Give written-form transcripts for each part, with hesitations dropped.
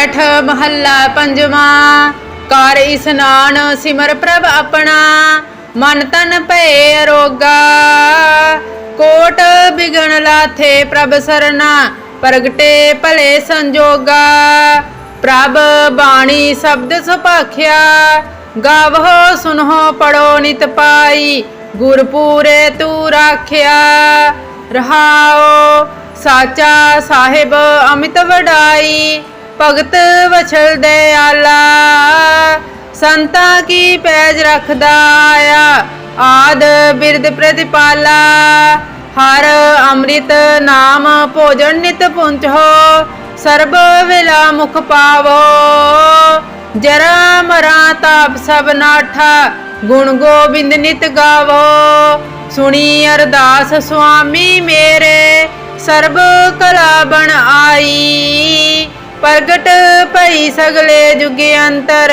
सोरठ महला पंजवा। कर इस्नान सिमर प्रभ अपना, मन तन भये अरोगा। कोट बिगन लाथे प्रभ सरना, प्रगटे भले संजोगा। प्रभ बाणी शब्द सुभाख्या, गावहो सुनहो पढ़ो नित पाई। गुरपूरे तू राख्या, रहाओ साचा साहिब अमित वडाई। भगत वछल दयाला, संता की पैज रखदा आया। आद बिरद प्रतिपाला, हर अमृत नाम भोजन नित पुंचो। सर्ब वेला मुख पावो, जरा मरा ताप सब नाठा। गुण गोबिंद नित गावो, सुनी अरदास स्वामी मेरे। सर्ब कला बन आई, प्रगट भई सगले जुगे अंतर।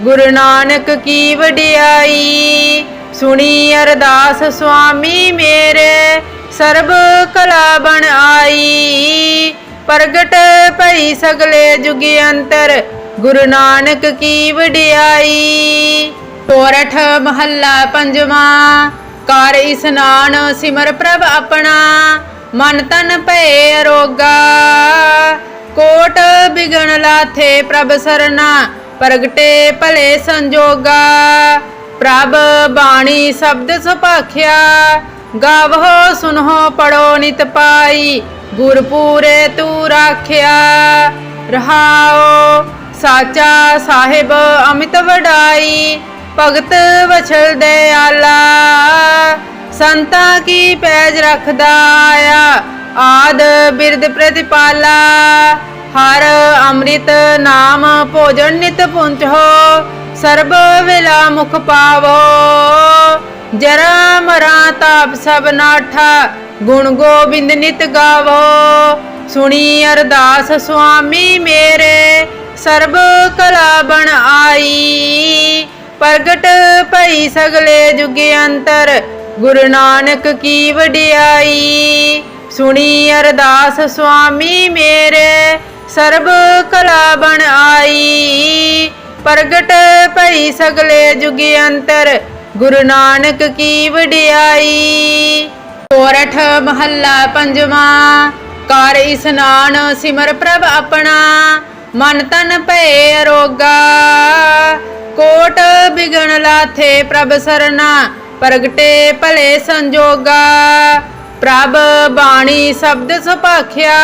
गुरु नानक की वडियाई, सुनी अरदास स्वामी मेरे। सर्ब कला बन आई, प्रगट भई सगले जुगे अंतर। गुरु नानक की वडियाई। सोरठ महला पंजवा। कर इस्नान सिमर प्रभ अपना, मन तन भये अरोगा। कोट बिगन लाथे प्रभ सरना, प्रगटे भले संजोगा। प्रभ बाणी शब्द सुभाख्या, गावहो सुनहो पढ़ो नित पाई। गुरपूरे तू राख्या, रहाओ साचा साहिब अमित वडाई। भगत वछल दयाला, संता की पैज रखदा आया। आद बिरद प्रतिपाला, हर अमृत नाम भोजन नित पुंचो। सर्ब वेला मुख पावो, जरा मरा ताप सब नाठा। गुण गोबिंद नित गावो, सुनी अरदास स्वामी मेरे। सर्ब कला बन आई, प्रगट भई सगले जुगे अंतर। गुरु नानक की वडियाई, सुनी अरदास स्वामी मेरे। सर्ब कला बन आई, प्रगट भई सगले जुगे अंतर। गुरु नानक की वडियाई। सोरठ महला पंजवा। कर इस्नान सिमर प्रभ अपना, मन तन भये अरोगा। कोट बिगन लाथे प्रभ सरना, प्रगटे भले संजोगा। प्रभ बाणी शब्द सुभाख्या,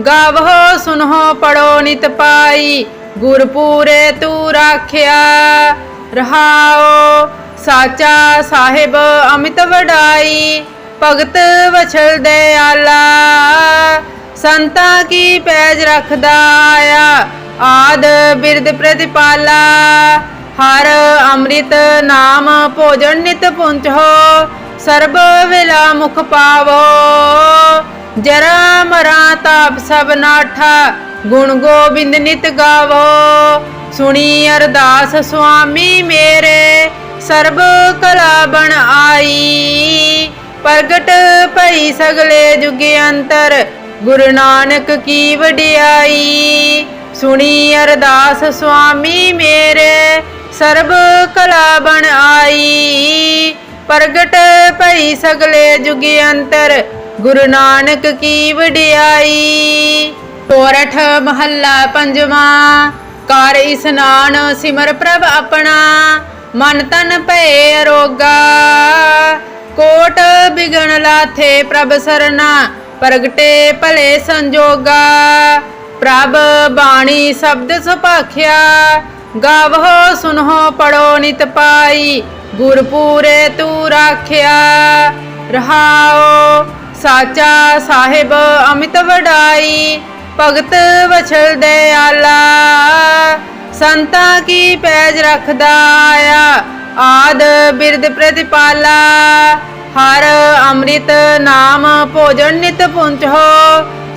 गावहो सुनहो पढ़ो नित पाई। गुरपूरे तू राख्या, रहाओ साचा साहिब अमित वडाई। भगत वछल दयाला, संता की पैज रखदा आया। आद बिरद प्रतिपाला, हर अमृत नाम भोजन नित पुंचो। सर्ब वेला मुख पावो, जरा मरा ताप सब नाठा। गुण गोबिंद नित गावो, सुनी अरदास स्वामी मेरे। सर्ब कला बन आई, प्रगट भई सगले जुगे अंतर। गुरु नानक की वडियाई, सुनी अरदास स्वामी मेरे। सर्ब कला बन आई, प्रगट भई सगले जुगे अंतर। गुरु नानक की वडियाई। सोरठ महला पंजवा। कर इस्नान सिमर प्रभ अपना, मन तन भये अरोगा। कोट बिगन लाथे प्रभ सरना, प्रगटे भले संजोगा। प्रभ बाणी शब्द सुभाख्या, गावहो सुनहो पढ़ो नित पाई। गुरपूरे तू राख्या, रहाओ साचा साहिब अमित वडाई। भगत वछल दयाला, संता की पैज रखदा आया। आद बिरद प्रतिपाला, हर अमृत नाम भोजन नित पुंचो।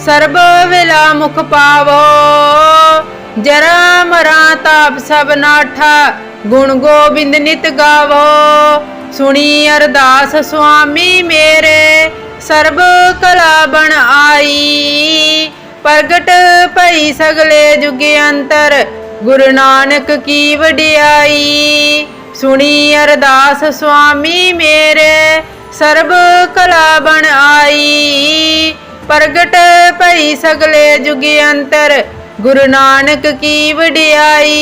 सर्ब वेला मुख पावो, जरा मरा ताप सब नाठा। गुण गोबिंद नित गावो, सुनी अरदास स्वामी मेरे। सर्ब कला बन आई, प्रगट भई सगले जुग अंतर गुरु नानक की वडियाई। सुनी अरदास स्वामी मेरे सर्ब कला बन आई। प्रगट भई सगले जुग अंतर गुरु नानक की वडियाई।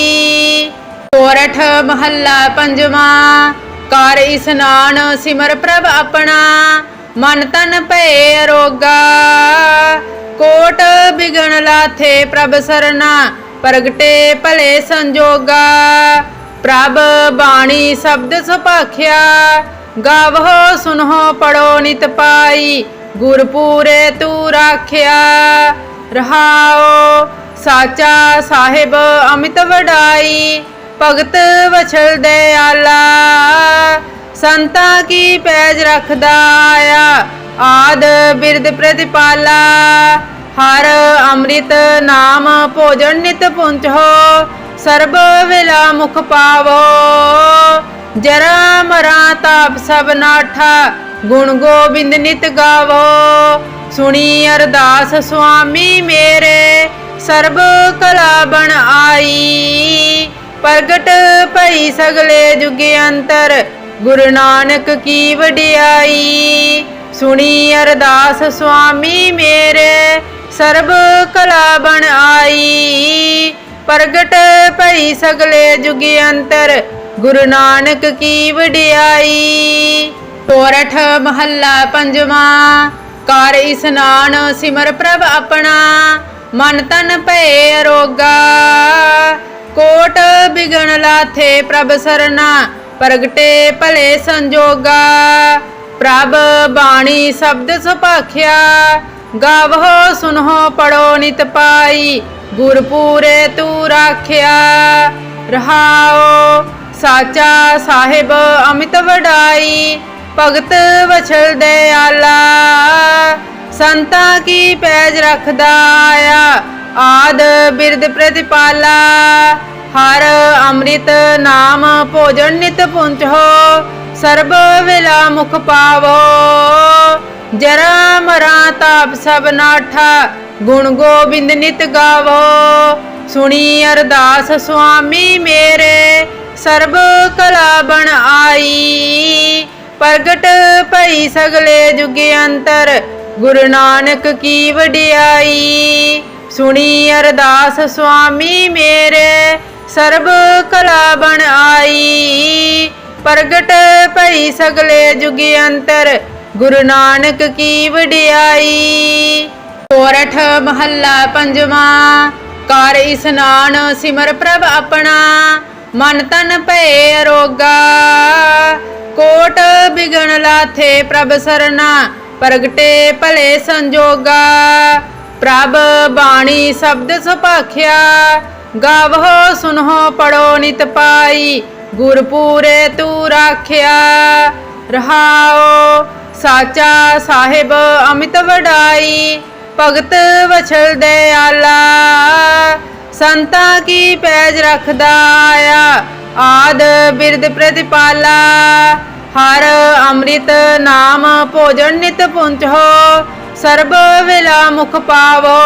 सोरठ महला पंजवा। कर इस्नान सिमर प्रभ अपना मन तन भय अरोगा। कोट बिगन लाथे प्रभ सरना प्रगटे भले संजोगा। प्रभ बाणी शब्द सुभाख्या गावहो सुनहो पढ़ो नित पाई। गुरपूरे तू राख्या रहाओ साचा साहिब अमित वडाई। भगत वछल दयाला संता की पैज रखदा आया। आद बिरद प्रतिपाला हर अमृत नाम भोजन नित पुंचो। सर्ब वेला मुख पावो जरा मरा ताप सब नाठा। गुण गोबिंद नित गावो सुनी अरदास स्वामी मेरे सर्ब कला बन आई। प्रगट भई सगले जुग अंतर गुरु नानक की वडियाई। सुनी अरदास स्वामी मेरे सर्ब कला बन आई। प्रगट भई सगले जुग अंतर गुरु नानक की वडियाई। सोरठ महला पंजवा। कर इस्नान सिमर प्रभ अपना मन तन भय अरोगा। कोट बिगन लाथे प्रभ सरना प्रगटे भले संजोगा। प्रभ बाणी शब्द सुभाख्या गावहो सुनहो पढ़ो नित पाई। गुरपूरे तू राख्या रहाओ साचा साहिब अमित वडाई। भगत वछल दयाला संता की पैज रखदा आया। आद बिरद प्रतिपाला हर अमृत नाम भोजन नित पुंचो। सर्ब वेला मुख पावो जरा मरा ताप सब नाठा। गुण गोबिंद नित गावो सुनी अरदास स्वामी मेरे सर्ब कला बन आई। प्रगट भई सगले जुग अंतर गुरु नानक की वडियाई। सुनी अरदास स्वामी मेरे सर्ब कला बन आई। प्रगट भई सगले जुग अंतर गुरु नानक की वडियाई। सोरठ महला पंजवा। कर इस्नान सिमर प्रभ अपना मन तन भय अरोगा। कोट बिगन लाथे प्रभ सरना प्रगटे भले संजोगा। प्रभ बाणी शब्द सुभाख्या गावहो सुनहो पढ़ो नित पाई। गुरपूरे तू राख्या रहाओ साचा साहिब अमित वडाई। भगत वछल दयाला संता की पैज रखदा आया। आद बिरद प्रतिपाला हर अमृत नाम भोजन नित पुंचो। सर्ब वेला मुख पावो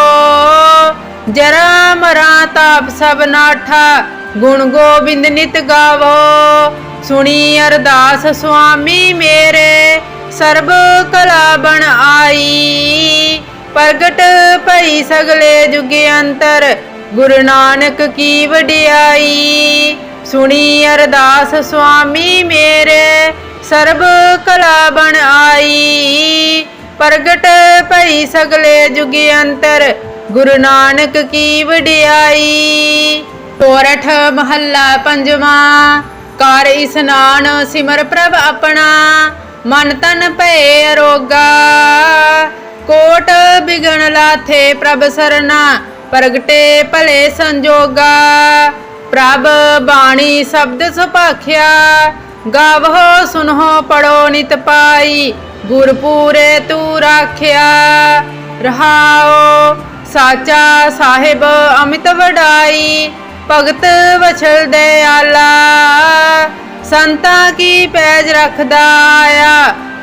जरा मरा ताप सब नाठा। गुण गोबिंद नित गावो सुनी अरदास स्वामी मेरे सर्ब कला बन आई। प्रगट भई सगले जुग अंतर गुरु नानक की वडियाई। सुनी अरदास स्वामी मेरे सर्ब कला बन आई। प्रगट भई सगले जुग अंतर गुरु नानक की वडियाई। सोरठ महला पंजवा। कर इस्नान सिमर प्रभ अपना मन तन भय अरोगा। कोट बिगन लाथे प्रभ सरना प्रगटे भले संजोगा। प्रभ बाणी शब्द सुभाख्या गावहो सुनहो पढ़ो नित पाई। गुरपूरे तू राख्या रहाओ साचा साहिब अमित वडाई। भगत वछल दयाला संता की पैज रखदा आया।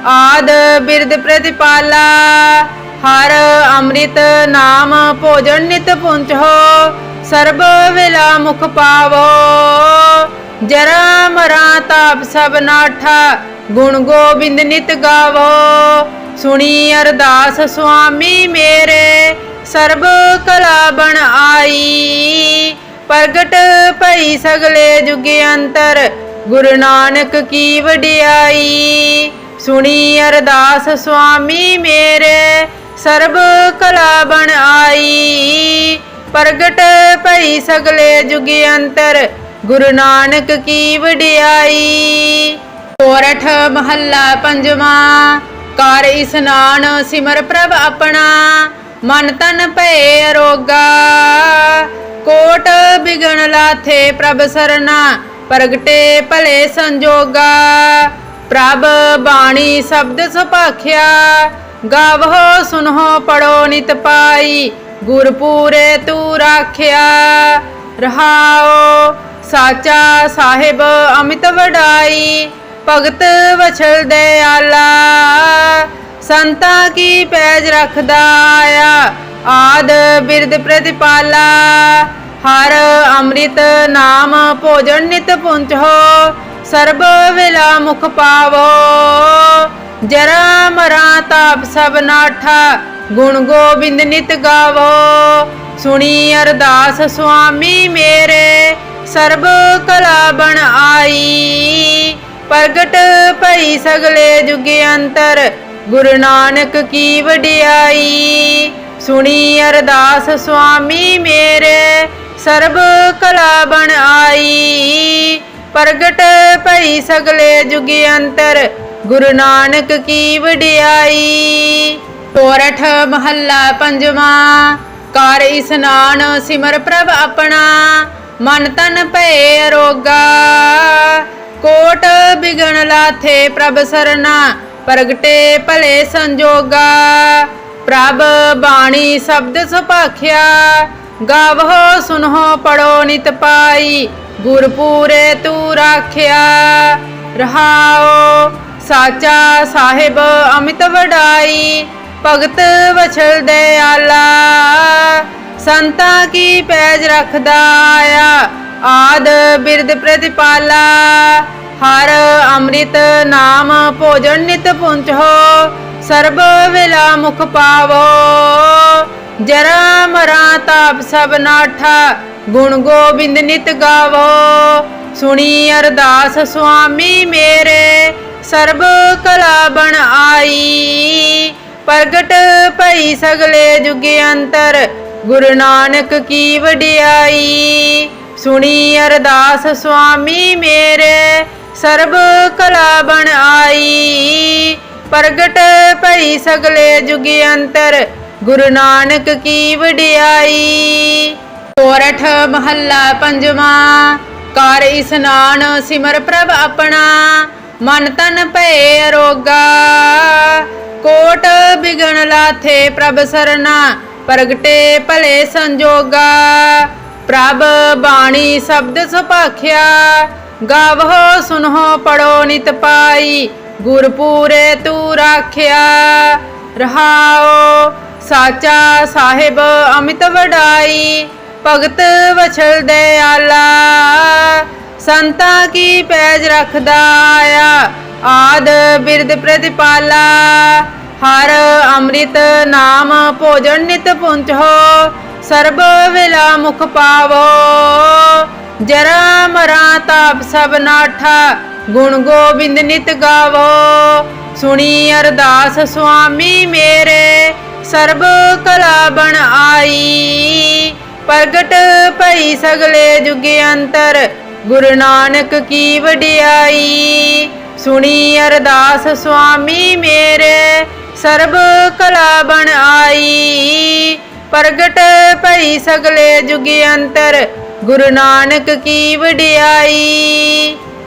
आद बिरद प्रतिपाला हर अमृत नाम भोजन नित पुंचो सर्ब वेला मुख पावो जरा मरा ताप सब नाठा गुण गोबिंद नित गावो सुनी अरदास स्वामी मेरे सर्ब कला बन आई प्रगट भई सगले जुगे अंतर गुरु नानक की वडियाई सुनी अरदास स्वामी मेरे सर्ब कला बन आई प्रगट भई सगले जुगे अंतर गुरु नानक की वडियाई। सोरठ महला पंजवा कर इस्नान सिमर प्रभ अपना मन तन भय अरोगा कोट बिगन लाथे प्रभ सरना प्रगटे भले संजोगा प्रभ बाणी शब्द सुभाख्या गावहो सुनहो पढ़ो नित पाई गुरपूरे तू राख्या रहाओ साचा साहिब अमित वडाई भगत वछल दयाला संता की पैज रखदा आया आद बिरद प्रतिपाला हर अमृत नाम भोजन नित पुंचो सर्ब वेला मुख पावो जरा मरा ताप सब नाठा गुण गोबिंद नित गावो सुनी अरदास स्वामी मेरे सर्ब कला बन आई प्रगट भई सगले जुगे अंतर गुरु नानक की वडियाई सुनी अरदास स्वामी मेरे सर्ब कला बन आई प्रगट भई सगले जुगे अंतर गुरु नानक की वडियाई। सोरठ महला पंजवा कर इस्नान सिमर प्रभ अपना मन तन भय अरोगा कोट बिगन लाथे प्रभ सरना प्रगटे भले संजोगा प्रभ बाणी शब्द सुभाख्या गावहो सुनहो पढ़ो नित पाई गुरपूरे तू राख्या रहाओ साचा साहिब अमित वडाई भगत वछल दयाला संता की पैज रखदा आया आद बिरद प्रतिपाला हर अमृत नाम भोजन नित पुंचो सर्ब वेला मुख पावो जरा मरा ताप सब नाठा गुण गोबिंद नित गावो सुनी अरदास स्वामी मेरे सर्ब कला बन आई प्रगट भई सगले जुगे अंतर गुरु नानक की वडियाई सुनी अरदास स्वामी मेरे सर्ब कला बन आई प्रगट भई सगले जुगे अंतर गुरु नानक की वडियाई। सोरठ महला पंजवा कर इस्नान सिमर प्रभ अपना मन तन भय अरोगा कोट बिगन लाथे प्रभ सरना प्रगटे भले संजोगा प्रभ बाणी शब्द सुभाख्या गावहो सुनहो पढ़ो नित पाई गुरपूरे तू राख्या रहाओ साचा साहिब अमित वडाई भगत वछल दयाला संता की पैज रखदा आया आद बिरद प्रतिपाला हर अमृत नाम भोजन नित पुंचो सर्ब वेला मुख पावो जरा मरा ताप सब नाठा गुण गोबिंद नित गावो सुनी अरदास स्वामी मेरे सर्ब कला बन आई प्रगट भई सगले जुगे अंतर गुरु नानक की वडियाई सुनी अरदास स्वामी मेरे सर्ब कला बन आई प्रगट भई सगले जुगे अंतर गुरु नानक की वडियाई।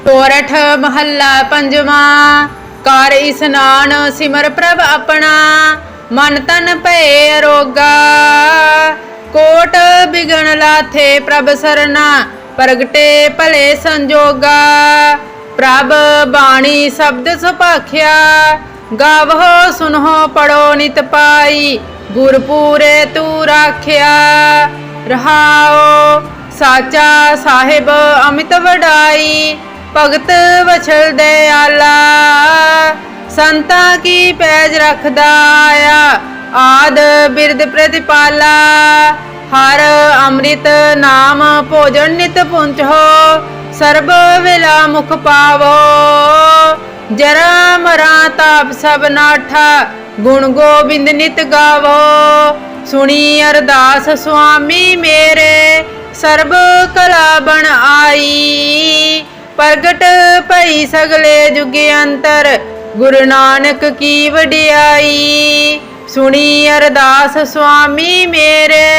सोरठ महला पंजवा कर इस्नान सिमर प्रभ अपना मन तन भय अरोगा कोट बिगन लाथे प्रभ सरना प्रगटे भले संजोगा प्रभ बाणी शब्द सुभाख्या गावहो सुनहो पढ़ो नित पाई, गुरपूरे तू राख्या। रहाओ साचा साहिब अमित वडाई, भगत वछल दयाला। संतां की पैज रखदा आया, आद बिरद प्रतिपाला। हर अमृत नाम भोजन नित पुंचो, सर्ब वेला मुख पावो। जरा मरा ताप सब नाठा, गुण गोबिंद नित गावो। सुनी अरदास स्वामी मेरे, सर्ब कला बन आई। प्रगट भई सगले जुगे अंतर, गुरु नानक की वडियाई। सुनी अरदास स्वामी मेरे,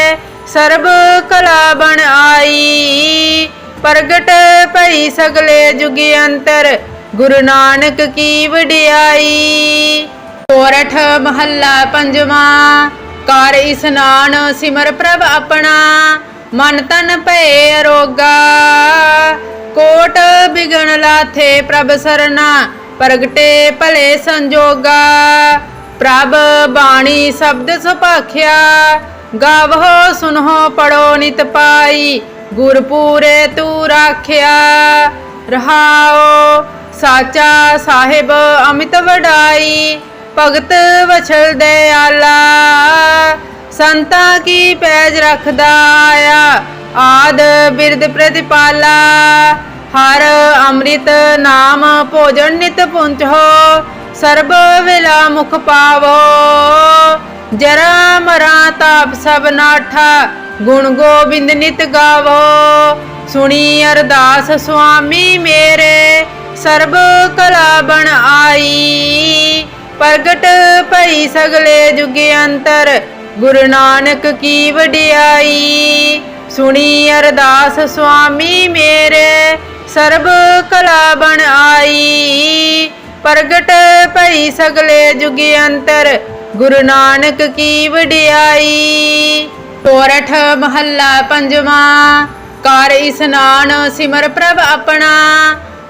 सर्ब कला बन आई। प्रगट भई सगले जुगे अंतर, गुरु नानक की वडियाई। सोरठ महला पंजवा। कर इस्नान सिमर प्रभ अपना, मन तन भय अरोगा। कोट बिगन लाथे प्रभ सरना, प्रगटे भले संजोगा। प्रभ बाणी शब्द सुभाख्या, गावहो सुनहो पढ़ो नित पाई, गुरपूरे तू राख्या। रहाओ साचा साहिब अमित वडाई, भगत वछल दयाला। संतां की पैज रखदा आया, आद बिरद प्रतिपाला। हर अमृत नाम भोजन नित पुंचो, सर्ब वेला मुख पावो। जरा मरा ताप सब नाठा, गुण गोबिंद नित गावो। सुनी अरदास स्वामी मेरे, सर्ब कला बन आई। प्रगट भई सगले जुगे अंतर, गुरु नानक की वडियाई। सुनी अरदास स्वामी मेरे, सर्ब कला बन आई। प्रगट भई सगले जुगे अंतर, गुरु नानक की वडियाई। सोरठ महला पंजवा। कर इस्नान सिमर प्रभ अपना,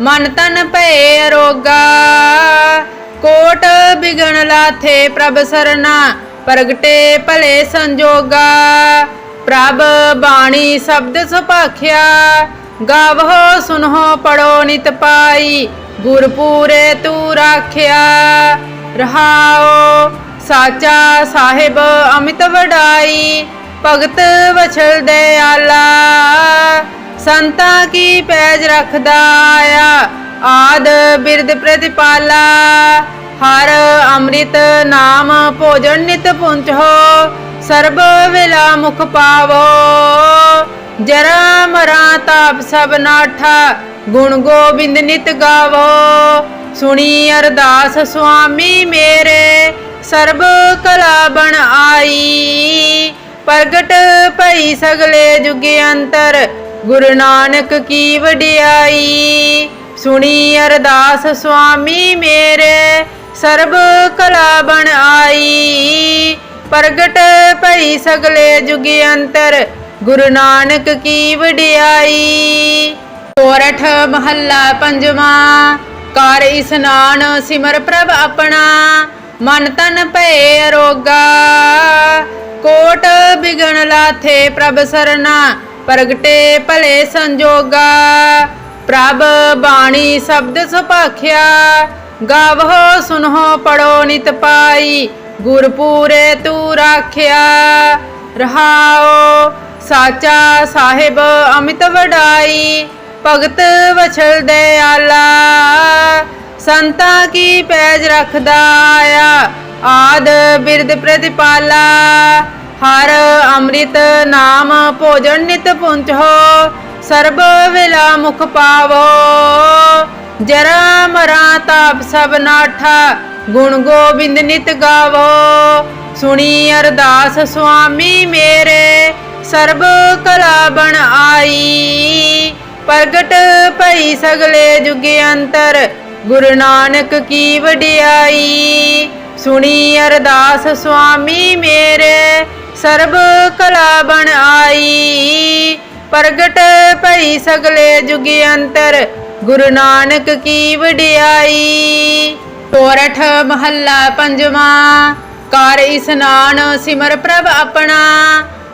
मन तन भय अरोगा। कोट बिगन लाथे प्रभ सरना, प्रगटे भले संजोगा। प्रभ बाणी शब्द सुभाख्या, गावहो सुनहो पढ़ो नित पाई, गुरपूरे तू राख्या। रहाओ साचा साहिब अमित वडाई, भगत वछल दयाला। संतां की पैज रखदा आया, आद बिरद प्रतिपाला। हर अमृत नाम भोजन नित पुंचो, सर्ब वेला मुख पावो। जरा मरा ताप सब नाठा, गुण गोबिंद नित गावो। सुनी अरदास स्वामी मेरे, सर्ब कला बन आई। प्रगट भई सगले जुगे अंतर, गुरु नानक की वडियाई। सुनी अरदास स्वामी मेरे, सर्ब कला बन आई। प्रगट भई सगले जुगे अंतर, गुरु नानक की वडियाई। सोरठ महला पंजवा। कर इस्नान सिमर प्रभ अपना, मन तन भय अरोगा। कोट बिगन लाथे प्रभ सरना, प्रगटे भले संजोगा। प्रभ बाणी शब्द सुभाख्या, गावहो सुनहो पढ़ो नित पाई, गुरपूरे तू राख्या। रहाओ साचा साहिब अमित वडाई, भगत वछल दयाला। संतां की पैज रखदा आया, आद बिरद प्रतिपाला। हर अमृत नाम भोजन नित पुंचो, सर्ब वेला मुख पावो। जरा मरा ताप सब नाठा, गुण गोबिंद नित गावो। सुनी अरदास स्वामी मेरे, सर्ब कला बन आई। प्रगट भई सगले जुगे अंतर, गुरु नानक की वडियाई। सुनी अरदास स्वामी मेरे, सर्ब कला बन आई। प्रगट भई सगले जुगे अंतर, गुरु नानक की वडियाई। सोरठ महला पंजवा। कर इस्नान सिमर प्रभ अपना,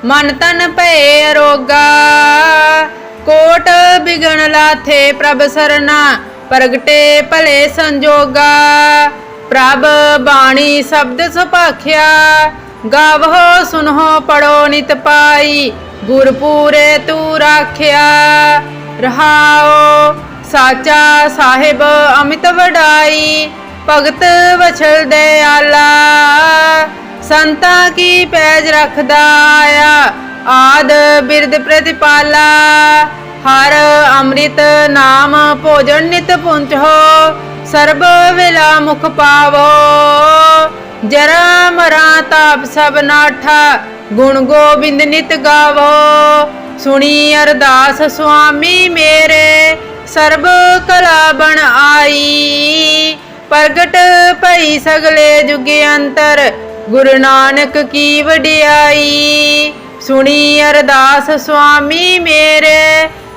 मन तन भये अरोगा। कोट बिघन लाथे प्रभ सरना, प्रगटे भले संजोगा। प्रभ बाणी शब्द सुभाख्या, गावहो सुनहो पढ़ो नित पाई। गुरपूरे तू राख्या, रहाओ साचा साहिब अमित वडाई। भगत वछल दयाला, संता की पैज रखदा आया। आद बिरद प्रतिपाला, हर अमृत नाम भोजन नित पुंचो। सर्ब वेला मुख पावो, जरा मरा ताप सब नाठा। गुण गोबिंद नित गावो, सुनी अरदास स्वामी मेरे। सर्ब कला बन आई, प्रगट भई सगले जुगे अंतर। गुरु नानक की वडियाई, सुनी अरदास स्वामी मेरे।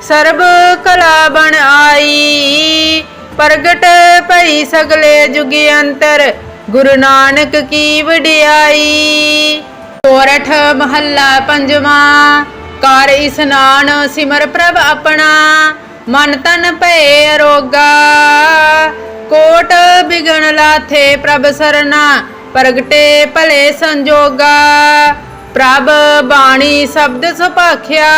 सर्ब कला बन आई, प्रगट भई सगले जुगे अंतर। गुरु नानक की वडियाई। सोरठ महला पंजवा। कर इस्नान सिमर प्रभ अपना, मन तन भये अरोगा। कोट बिघन लाथे प्रभ सरना, प्रगटे भले संजोगा। प्रभ बाणी शब्द सुभाख्या,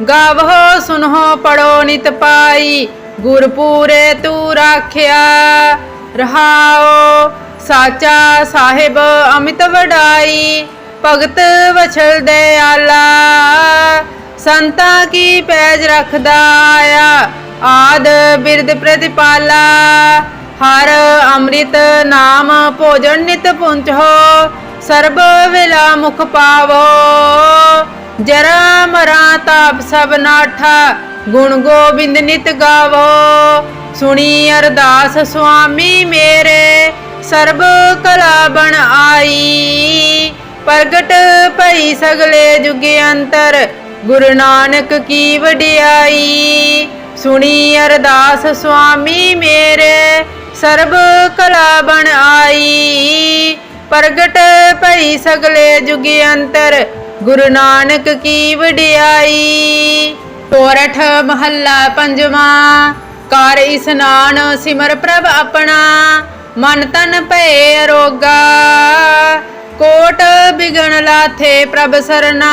गावहो सुनहो पढ़ो नित पाई। गुरपूरे तू राख्या, रहाओ साचा साहिब अमित वडाई। भगत वछल दयाला, संता की पैज रखदा आया। आद बिरद प्रतिपाला, हर अमृत नाम भोजन नित पुंचो। सर्ब वेला मुख पावो, जरा मरा ताप सब नाठा। गुण गोबिंद नित गावो, सुनी अरदास स्वामी मेरे। सर्ब कला बन आई, प्रगट भई सगले जुगे अंतर। गुरु नानक की वडियाई, सुनी अरदास स्वामी मेरे। सर्ब कला बन आई, प्रगट भई सगले जुगे अंतर। गुरु नानक की वडियाई। सोरठ महला पंजवा। कर इस्नान सिमर प्रभ अपना, मन तन भये अरोगा। कोट बिघन लाथे प्रभ सरना,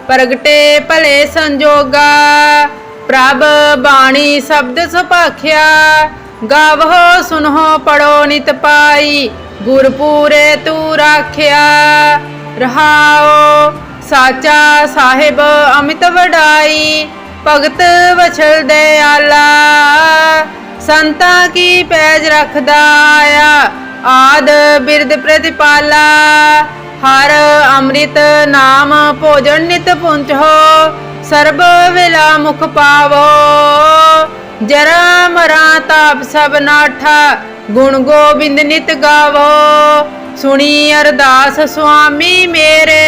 प्रगटे भले संजोगा। प्रभ बाणी शब्द सुभाख्या, गावहो सुनहो पढ़ो नित पाई। गुरपूरे तू राख्या, रहाओ साचा साहिब अमित वडाई। भगत वछल दयाला, संता की पैज रखदा आया। आद बिरद प्रतिपाला, हर अमृत नाम भोजन नित पुंचो। सर्ब वेला मुख पावो, जरा मरा ताप सब नाठा। गुण गोबिंद नित गावो, सुनी अरदास स्वामी मेरे।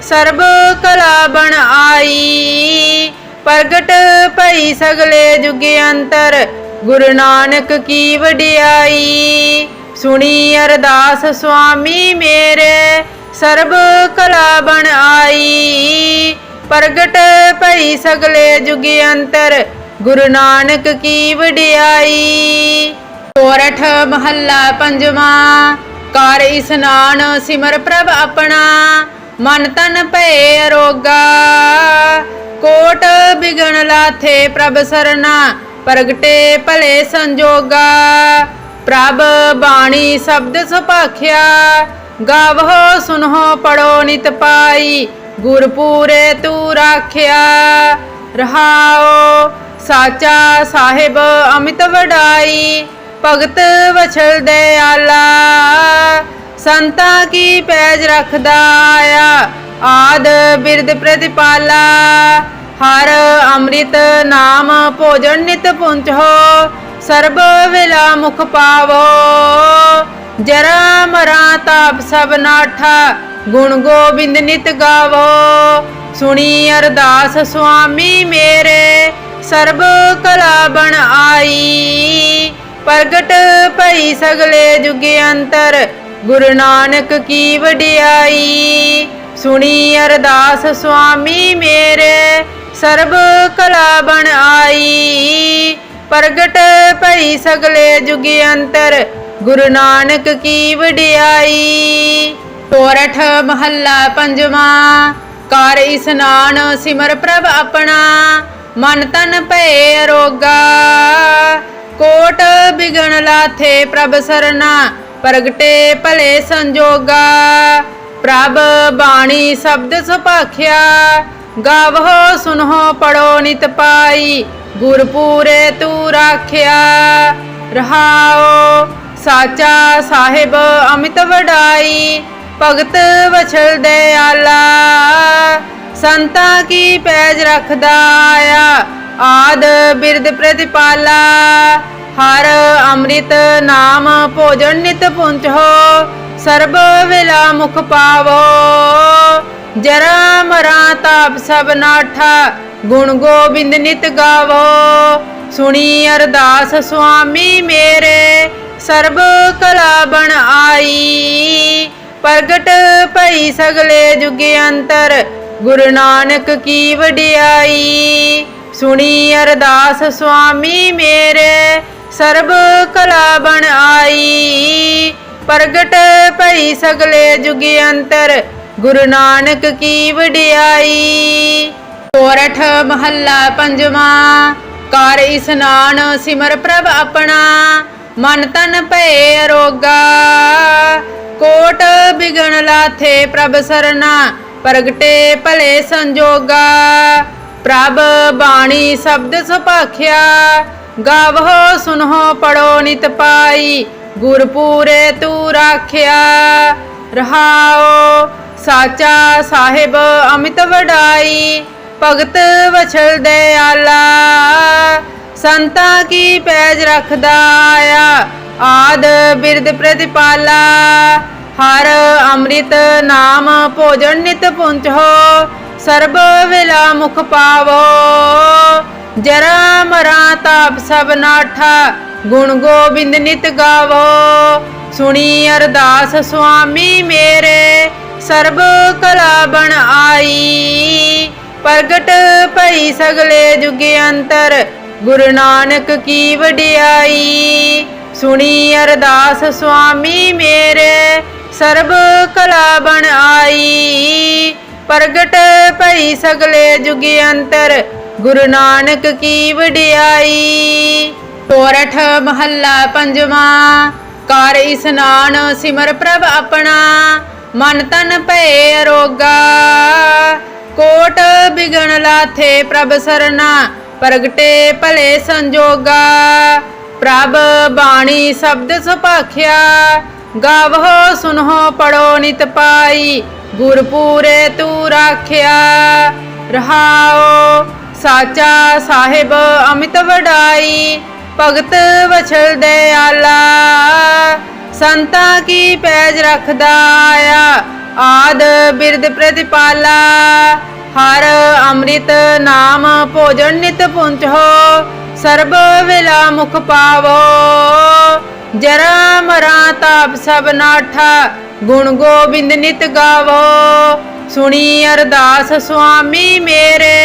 सर्ब कला बन आई, प्रगट भई सगले जुगे अंतर। गुरु नानक की वडियाई, सुनी अरदास स्वामी मेरे। सर्ब कला बन आई, प्रगट भई सगले जुगे अंतर। गुरु नानक की वडियाई। सोरठ महला पंजवा। कर इस्नान सिमर प्रभ अपना, मन तन भये अरोगा। कोट बिघन लाथे प्रभ सरना, प्रगटे भले संजोगा। प्रभ बाणी शब्द सुभाख्या, गावहो सुनहो पढ़ो नित पाई। गुरपूरे तू राख्या, रहाओ साचा साहिब अमित वडाई। भगत वछल दयाला, संता की पैज रखदा आया। आद बिरद प्रतिपाला, हर अमृत नाम भोजन नित पुंचो। सर्ब वेला मुख पावो, जरा मरा ताप सब नाठा। गुण गोबिंद नित गावो, सुनी अरदास स्वामी मेरे। सर्ब कला बन आई, प्रगट भई सगले जुग अंतर गुरु नानक की वडियाई। सुनी अरदास स्वामी मेरे सर्ब कला बन आई। प्रगट भई सगले जुग अंतर गुरु नानक की वडियाई। सोरठ महला पंजवा। कर इस्नान सिमर प्रभ अपना मन तन भय अरोगा। कोट बिगन लाथे प्रभ सरना प्रगटे भले संजोगा। प्रभ बाणी शब्द सुभाख्या गावहो सुनहो पढ़ो नित पाई। गुरपूरे तू राख्या रहाओ साचा साहिब अमित वडाई। भगत वछल दयाला संता की पैज रखदा आया। आद बिरद प्रतिपाला हर अमृत नाम भोजन नित पुंचो। सर्ब विला मुख पावो जरा मरा ताप सब नाठा। गुण गोबिंद नित गावो सुनी अरदास स्वामी मेरे सर्ब कला बन आई। प्रगट भई सगले जुग अंतर गुरु नानक की वडियाई। सुनी अरदास स्वामी मेरे सर्ब कला बन आई। प्रगट भई सगले जुग अंतर गुरु नानक की वडियाई। सोरठ महला पंजवा। कर इस्नान सिमर प्रभ अपना मन तन भय अरोगा। कोट बिगन लाथे प्रभ सरना प्रगटे भले संजोगा। प्रभ बाणी शब्द सुभाख्या गावहो सुनहो पढ़ो नित पाई। गुरपूरे तू राख्या रहाओ साचा साहिब अमित वडाई। भगत वछल दयाला संता की पैज रखदा आया। आद बिरद प्रतिपाला हर अमृत नाम भोजन नित पुंचो। सर्ब विला मुख पावो जरा मरा ताप सब नाठा। गुण गोबिंद नित गावो सुनी अरदास स्वामी मेरे सर्ब कला बन आई। प्रगट भई सगले जुग अंतर गुरु नानक की वडियाई। सुनी अरदास स्वामी मेरे सर्ब कला बन आई। प्रगट भई सगले जुग अंतर गुरु नानक की वडियाई। सोरठ महला पंजवा। कर इस्नान सिमर प्रभ अपना मन तन भय अरोगा। कोट बिगन लाथे प्रभ सरना प्रगटे भले संजोगा। प्रभ बाणी शब्द सुभाख्या गावहो सुनहो पढ़ो नित पाई। गुरपूरे तू राख्या रहाओ साचा साहिब अमित वडाई। भगत वछल दयाला संता की पैज रखदा आया। आद बिरद प्रतिपाला हर अमृत नाम भोजन नित पुंचो। सर्ब विला मुख पावो जरा मरा ताप सब नाठा। गुण गोबिंद नित गावो सुनी अरदास स्वामी मेरे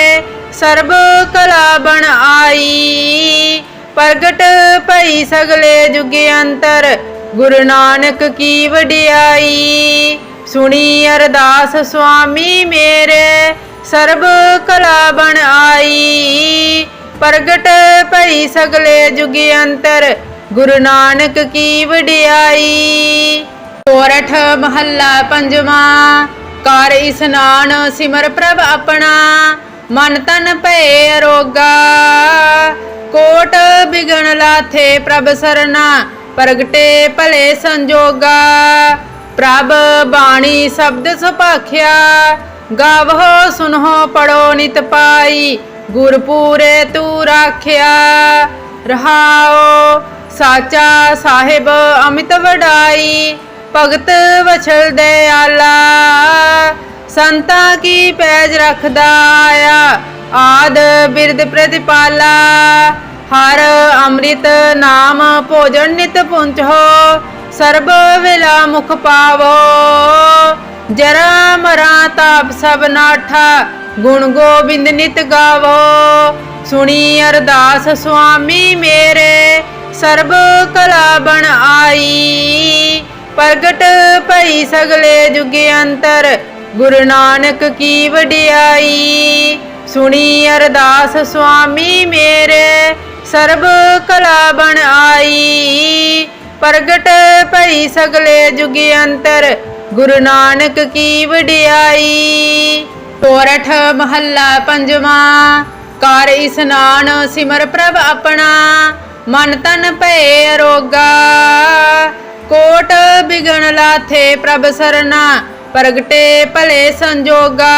सर्ब कला बन आई। प्रगट भई सगले जुग अंतर गुरु नानक की वडियाई। सुनी अरदास स्वामी मेरे सर्ब कला बन आई। प्रगट भई सगले जुग अंतर गुरु नानक की वडियाई। सोरठ महला पंजवा। कर इस्नान सिमर प्रभ अपना मन तन भय अरोगा। कोट बिगन लाथे प्रभ सरना प्रगटे भले संजोगा। प्रभ बाणी शब्द सुभाख्या गावहो सुनहो पढ़ो नित पाई। गुरपूरे तू राख्या रहाओ साचा साहिब अमित वडाई। भगत वछल दयाला संता की पैज रखदा आया। आद बिरद प्रतिपाला हर अमृत नाम भोजन नित पुंचो सर्ब विला मुख पावो जरा मरा ताप सब नाठा गुण गोबिंद नित गावो सुनी अरदास स्वामी मेरे सर्ब कला बन आई प्रगट भई सगले जुगे अंतर गुरु नानक की वडियाई सुनी अरदास स्वामी मेरे सर्ब कला बन आई प्रगट भई सगले जुगे अंतर गुरु नानक की वडियाई। सोरठ महला पंजवा। कर इस्नान सिमर प्रभ अपना मन तन भय अरोगा कोट बिगन लाथे प्रभ सरना प्रगटे भले संजोगा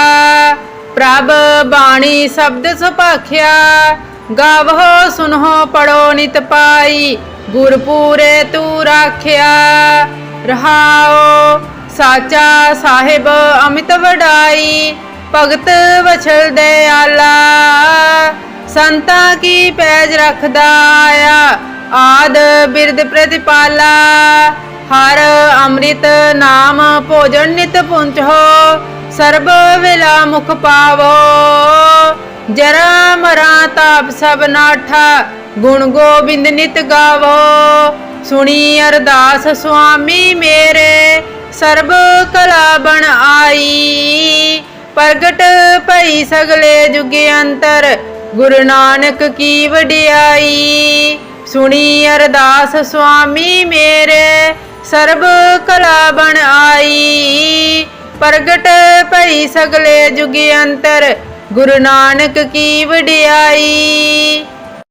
प्रभ बाणी शब्द सुभाख्या गावहो सुनहो पढ़ो नित पाई गुरपूरे तू राख्या रहाओ साचा साहिब अमित वडाई भगत वछल दयाला संता की पैज रखदा आया आद बिरद प्रतिपाला हर अमृत नाम भोजन नित पुंचो सर्ब विला मुख पावो जरा मरा ताप सब नाठा गुण गोबिंद नित गावो सुनी अरदास स्वामी मेरे सर्ब कला बन आई प्रगट भई सगले जुगे अंतर गुरु नानक की वडियाई सुनी अरदास स्वामी मेरे सर्ब कला बन आई प्रगट भई सगले जुगे अंतर गुरु नानक की वडियाई।